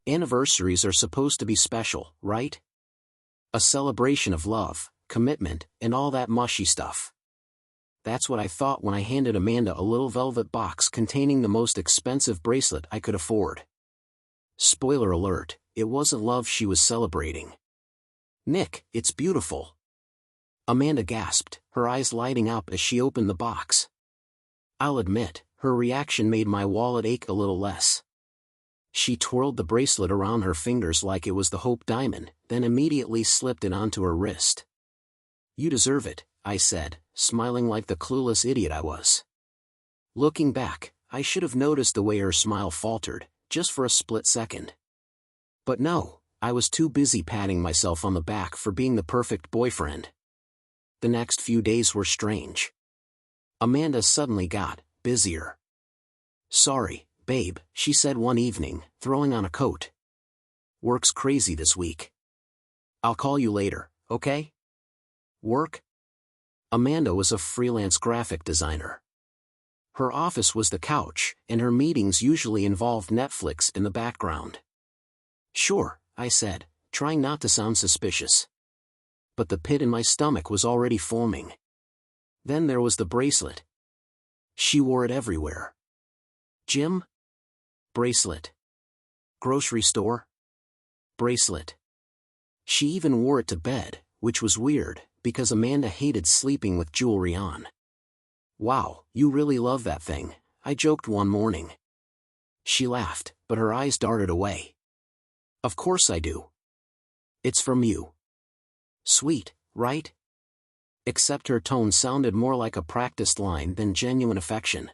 Anniversaries are supposed to be special, right? A celebration of love, commitment, and all that mushy stuff. That's what I thought when I handed Amanda a little velvet box containing the most expensive bracelet I could afford. Spoiler alert, it wasn't love she was celebrating. "Nick, it's beautiful." Amanda gasped, her eyes lighting up as she opened the box. I'll admit, her reaction made my wallet ache a little less. She twirled the bracelet around her fingers like it was the Hope Diamond, then immediately slipped it onto her wrist. "You deserve it," I said, smiling like the clueless idiot I was. Looking back, I should have noticed the way her smile faltered, just for a split second. But no, I was too busy patting myself on the back for being the perfect boyfriend. The next few days were strange. Amanda suddenly got busier. "Sorry, babe," she said one evening, throwing on a coat. "Work's crazy this week. I'll call you later, okay?" Work? Amanda was a freelance graphic designer. Her office was the couch, and her meetings usually involved Netflix in the background. "Sure," I said, trying not to sound suspicious. But the pit in my stomach was already forming. Then there was the bracelet. She wore it everywhere. Gym? Bracelet. Grocery store? Bracelet. She even wore it to bed, which was weird, because Amanda hated sleeping with jewelry on. "Wow, you really love that thing," I joked one morning. She laughed, but her eyes darted away. "Of course I do. It's from you." Sweet, right? Except her tone sounded more like a practiced line than genuine affection.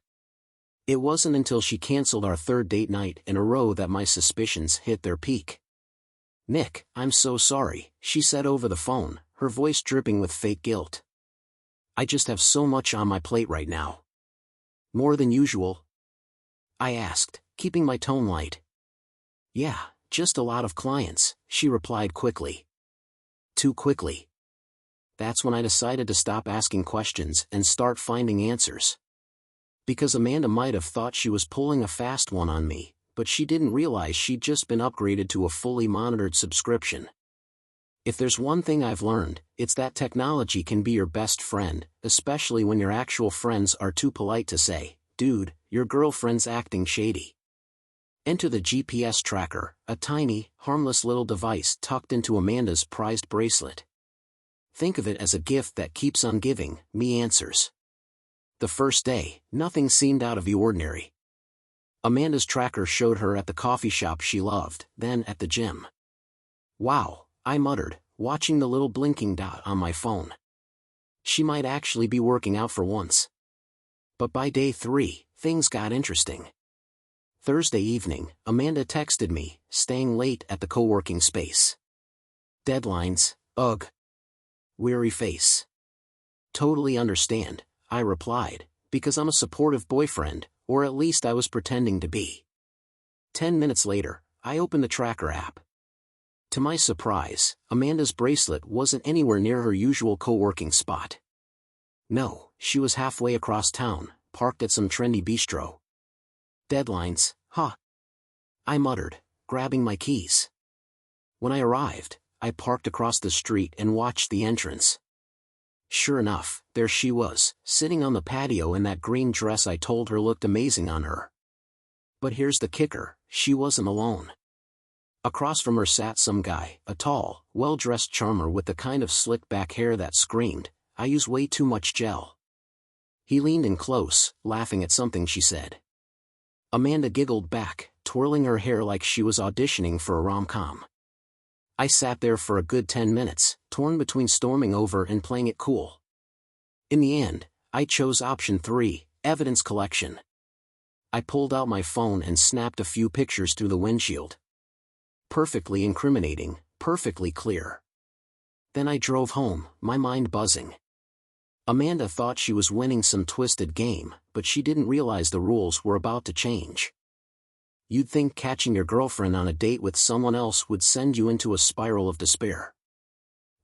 It wasn't until she canceled our third date night in a row that my suspicions hit their peak. "Nick, I'm so sorry," she said over the phone, her voice dripping with fake guilt. "I just have so much on my plate right now." "More than usual?" I asked, keeping my tone light. "Yeah, just a lot of clients," she replied quickly. Too quickly. That's when I decided to stop asking questions and start finding answers. Because Amanda might have thought she was pulling a fast one on me, but she didn't realize she'd just been upgraded to a fully monitored subscription. If there's one thing I've learned, it's that technology can be your best friend, especially when your actual friends are too polite to say, "Dude, your girlfriend's acting shady." Enter the GPS tracker, a tiny, harmless little device tucked into Amanda's prized bracelet. Think of it as a gift that keeps on giving me answers. The first day, nothing seemed out of the ordinary. Amanda's tracker showed her at the coffee shop she loved, then at the gym. "Wow," I muttered, watching the little blinking dot on my phone. She might actually be working out for once. But by day 3, things got interesting. Thursday evening, Amanda texted me, staying late at the co-working space. "Deadlines, ugh." Weary face. "Totally understand," I replied, because I'm a supportive boyfriend, or at least I was pretending to be. 10 minutes later, I opened the tracker app. To my surprise, Amanda's bracelet wasn't anywhere near her usual co-working spot. No, she was halfway across town, parked at some trendy bistro. "Deadlines, huh?" I muttered, grabbing my keys. When I arrived, I parked across the street and watched the entrance. Sure enough, there she was, sitting on the patio in that green dress I told her looked amazing on her. But here's the kicker, she wasn't alone. Across from her sat some guy, a tall, well-dressed charmer with the kind of slick-back hair that screamed, "I use way too much gel." He leaned in close, laughing at something she said. Amanda giggled back, twirling her hair like she was auditioning for a rom-com. I sat there for a good 10 minutes, torn between storming over and playing it cool. In the end, I chose option 3, evidence collection. I pulled out my phone and snapped a few pictures through the windshield. Perfectly incriminating, perfectly clear. Then I drove home, my mind buzzing. Amanda thought she was winning some twisted game, but she didn't realize the rules were about to change. You'd think catching your girlfriend on a date with someone else would send you into a spiral of despair.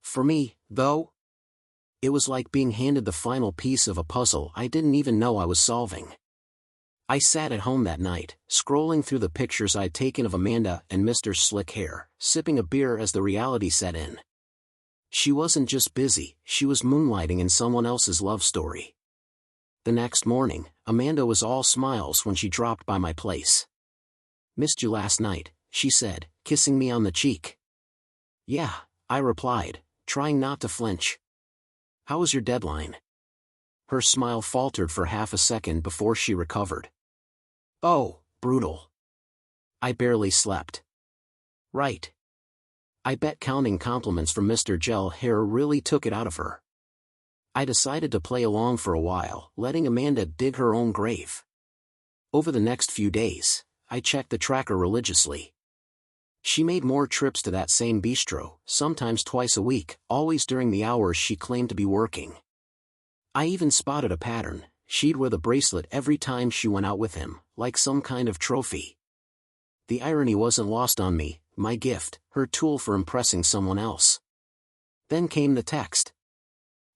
For me, though, it was like being handed the final piece of a puzzle I didn't even know I was solving. I sat at home that night, scrolling through the pictures I'd taken of Amanda and Mr. Slick Hair, sipping a beer as the reality set in. She wasn't just busy, she was moonlighting in someone else's love story. The next morning, Amanda was all smiles when she dropped by my place. "Missed you last night," she said, kissing me on the cheek. "Yeah," I replied, trying not to flinch. "How was your deadline?" Her smile faltered for half a second before she recovered. "Oh, brutal. I barely slept." "Right. I bet counting compliments from Mr. Gel Hair really took it out of her." I decided to play along for a while, letting Amanda dig her own grave. Over the next few days, I checked the tracker religiously. She made more trips to that same bistro, sometimes twice a week, always during the hours she claimed to be working. I even spotted a pattern: she'd wear the bracelet every time she went out with him, like some kind of trophy. The irony wasn't lost on me: my gift, her tool for impressing someone else. Then came the text.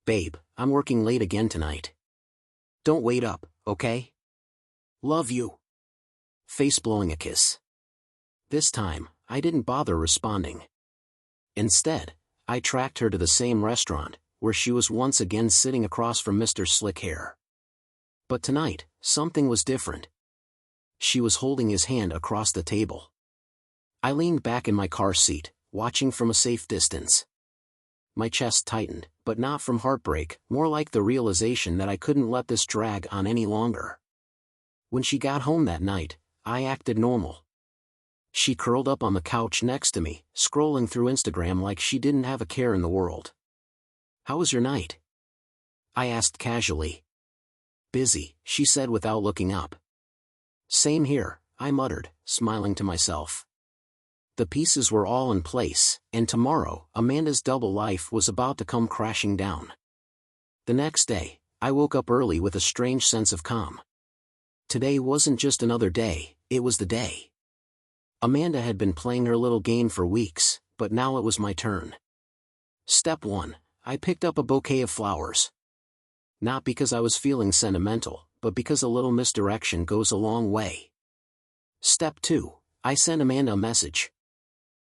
"Babe, I'm working late again tonight. Don't wait up, okay? Love you." Face blowing a kiss. This time, I didn't bother responding. Instead, I tracked her to the same restaurant, where she was once again sitting across from Mr. Slick Hair. But tonight, something was different. She was holding his hand across the table. I leaned back in my car seat, watching from a safe distance. My chest tightened, but not from heartbreak, more like the realization that I couldn't let this drag on any longer. When she got home that night, I acted normal. She curled up on the couch next to me, scrolling through Instagram like she didn't have a care in the world. "How was your night?" I asked casually. "Busy," she said without looking up. "Same here," I muttered, smiling to myself. The pieces were all in place, and tomorrow, Amanda's double life was about to come crashing down. The next day, I woke up early with a strange sense of calm. Today wasn't just another day, it was the day. Amanda had been playing her little game for weeks, but now it was my turn. Step 1. I picked up a bouquet of flowers. Not because I was feeling sentimental, but because a little misdirection goes a long way. Step 2. I sent Amanda a message.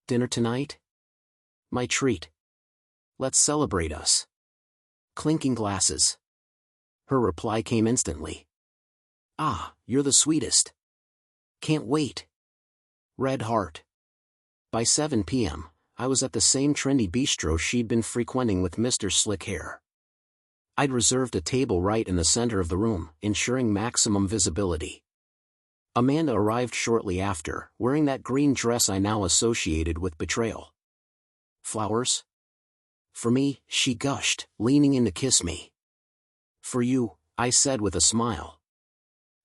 "Dinner tonight? My treat. Let's celebrate us." Clinking glasses. Her reply came instantly. "Ah, you're the sweetest. Can't wait." Red heart. By 7 p.m., I was at the same trendy bistro she'd been frequenting with Mr. Slick Hair. I'd reserved a table right in the center of the room, ensuring maximum visibility. Amanda arrived shortly after, wearing that green dress I now associated with betrayal. "Flowers?" "For me," she gushed, leaning in to kiss me. "For you," I said with a smile.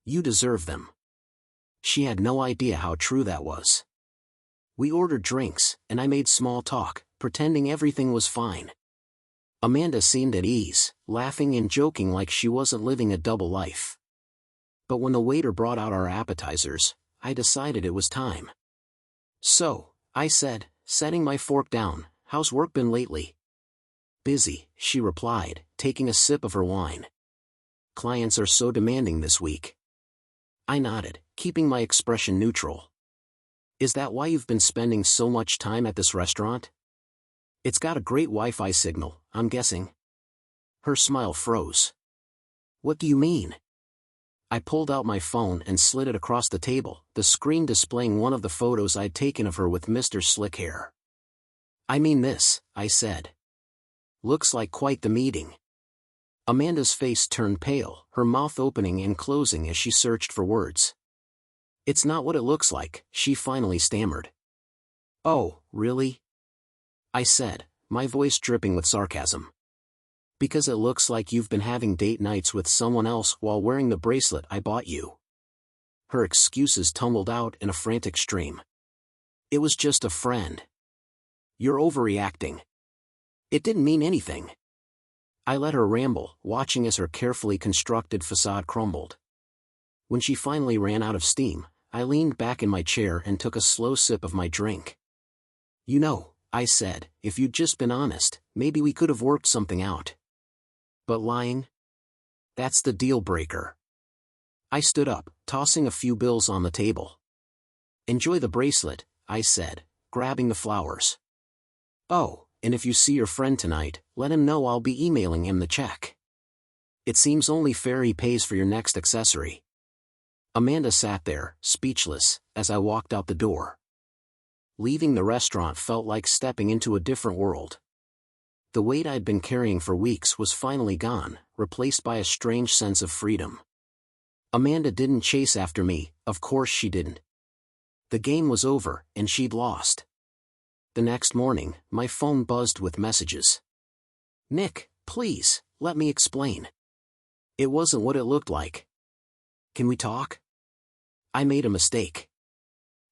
"You deserve them." She had no idea how true that was. We ordered drinks, and I made small talk, pretending everything was fine. Amanda seemed at ease, laughing and joking like she wasn't living a double life. But when the waiter brought out our appetizers, I decided it was time. "So," I said, setting my fork down, "how's work been lately?" "Busy," she replied, taking a sip of her wine. "Clients are so demanding this week." I nodded, keeping my expression neutral. "Is that why you've been spending so much time at this restaurant? It's got a great Wi-Fi signal, I'm guessing." Her smile froze. "What do you mean?" I pulled out my phone and slid it across the table, the screen displaying one of the photos I'd taken of her with Mr. Slick Hair. "I mean this," I said. "Looks like quite the meeting." Amanda's face turned pale, her mouth opening and closing as she searched for words. "It's not what it looks like," she finally stammered. "Oh, really?" I said, my voice dripping with sarcasm. "Because it looks like you've been having date nights with someone else while wearing the bracelet I bought you." Her excuses tumbled out in a frantic stream. "It was just a friend." "You're overreacting." "It didn't mean anything." I let her ramble, watching as her carefully constructed facade crumbled. When she finally ran out of steam, I leaned back in my chair and took a slow sip of my drink. "You know," I said, "if you'd just been honest, maybe we could have worked something out. But lying? That's the deal breaker." I stood up, tossing a few bills on the table. "Enjoy the bracelet," I said, grabbing the flowers. "Oh, and if you see your friend tonight, let him know I'll be emailing him the check. It seems only fair he pays for your next accessory." Amanda sat there, speechless, as I walked out the door. Leaving the restaurant felt like stepping into a different world. The weight I'd been carrying for weeks was finally gone, replaced by a strange sense of freedom. Amanda didn't chase after me, of course she didn't. The game was over, and she'd lost. The next morning, my phone buzzed with messages. "Nick, please, let me explain. It wasn't what it looked like. Can we talk? I made a mistake.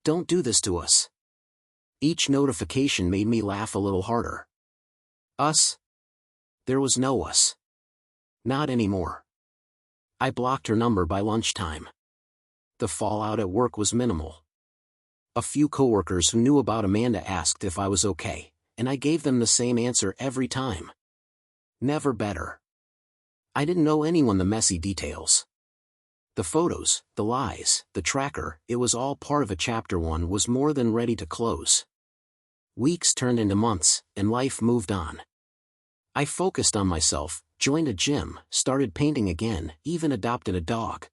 Don't do this to us." Each notification made me laugh a little harder. Us? There was no us. Not anymore. I blocked her number by lunchtime. The fallout at work was minimal. A few coworkers who knew about Amanda asked if I was okay, and I gave them the same answer every time. Never better. I didn't know anyone the messy details. The photos, the lies, the tracker, it was all part of a chapter one was more than ready to close. Weeks turned into months, and life moved on. I focused on myself, joined a gym, started painting again, even adopted a dog.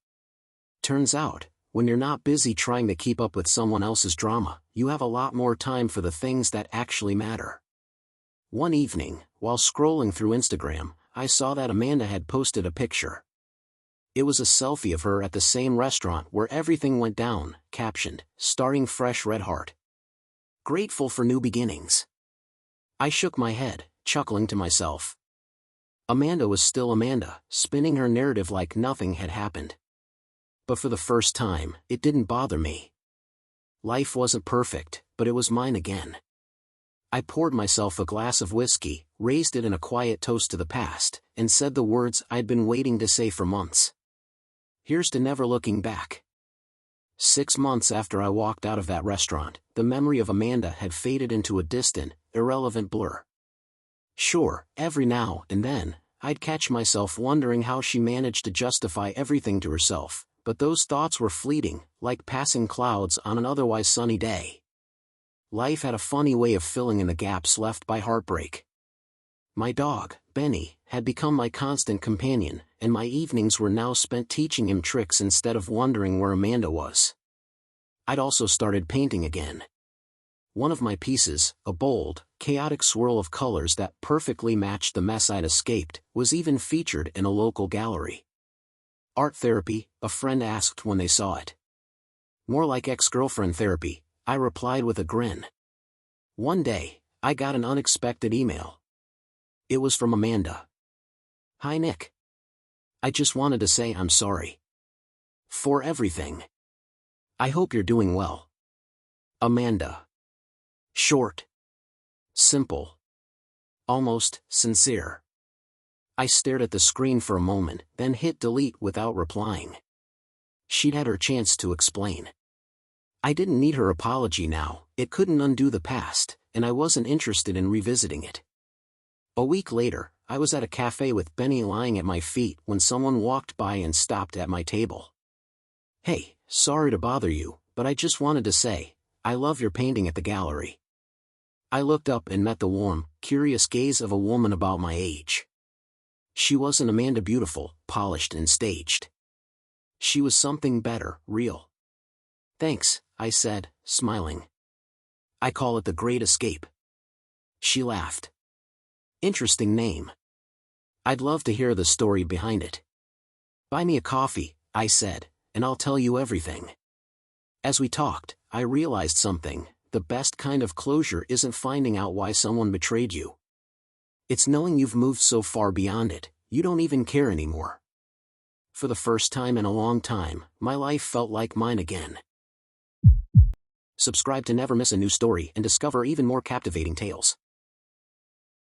Turns out, when you're not busy trying to keep up with someone else's drama, you have a lot more time for the things that actually matter. One evening, while scrolling through Instagram, I saw that Amanda had posted a picture. It was a selfie of her at the same restaurant where everything went down, captioned, "Starting fresh red heart. Grateful for new beginnings." I shook my head, chuckling to myself. Amanda was still Amanda, spinning her narrative like nothing had happened. But for the first time, it didn't bother me. Life wasn't perfect, but it was mine again. I poured myself a glass of whiskey, raised it in a quiet toast to the past, and said the words I'd been waiting to say for months. Here's to never looking back. 6 months after I walked out of that restaurant, the memory of Amanda had faded into a distant, irrelevant blur. Sure, every now and then, I'd catch myself wondering how she managed to justify everything to herself, but those thoughts were fleeting, like passing clouds on an otherwise sunny day. Life had a funny way of filling in the gaps left by heartbreak. My dog, Benny, had become my constant companion, and my evenings were now spent teaching him tricks instead of wondering where Amanda was. I'd also started painting again. One of my pieces, a bold, chaotic swirl of colors that perfectly matched the mess I'd escaped, was even featured in a local gallery. Art therapy, a friend asked when they saw it. More like ex-girlfriend therapy, I replied with a grin. One day, I got an unexpected email. It was from Amanda. "Hi Nick. I just wanted to say I'm sorry. For everything. I hope you're doing well. Amanda." Short. Simple. Almost sincere. I stared at the screen for a moment, then hit delete without replying. She'd had her chance to explain. I didn't need her apology now, it couldn't undo the past, and I wasn't interested in revisiting it. A week later, I was at a cafe with Benny lying at my feet when someone walked by and stopped at my table. "Hey, sorry to bother you, but I just wanted to say, I love your painting at the gallery." I looked up and met the warm, curious gaze of a woman about my age. She wasn't Amanda beautiful, polished and staged. She was something better, real. "Thanks," I said, smiling. "I call it the Great Escape." She laughed. "Interesting name. I'd love to hear the story behind it." "Buy me a coffee," I said, "and I'll tell you everything." As we talked, I realized something. The best kind of closure isn't finding out why someone betrayed you. It's knowing you've moved so far beyond it, you don't even care anymore. For the first time in a long time, my life felt like mine again. Subscribe to never miss a new story and discover even more captivating tales.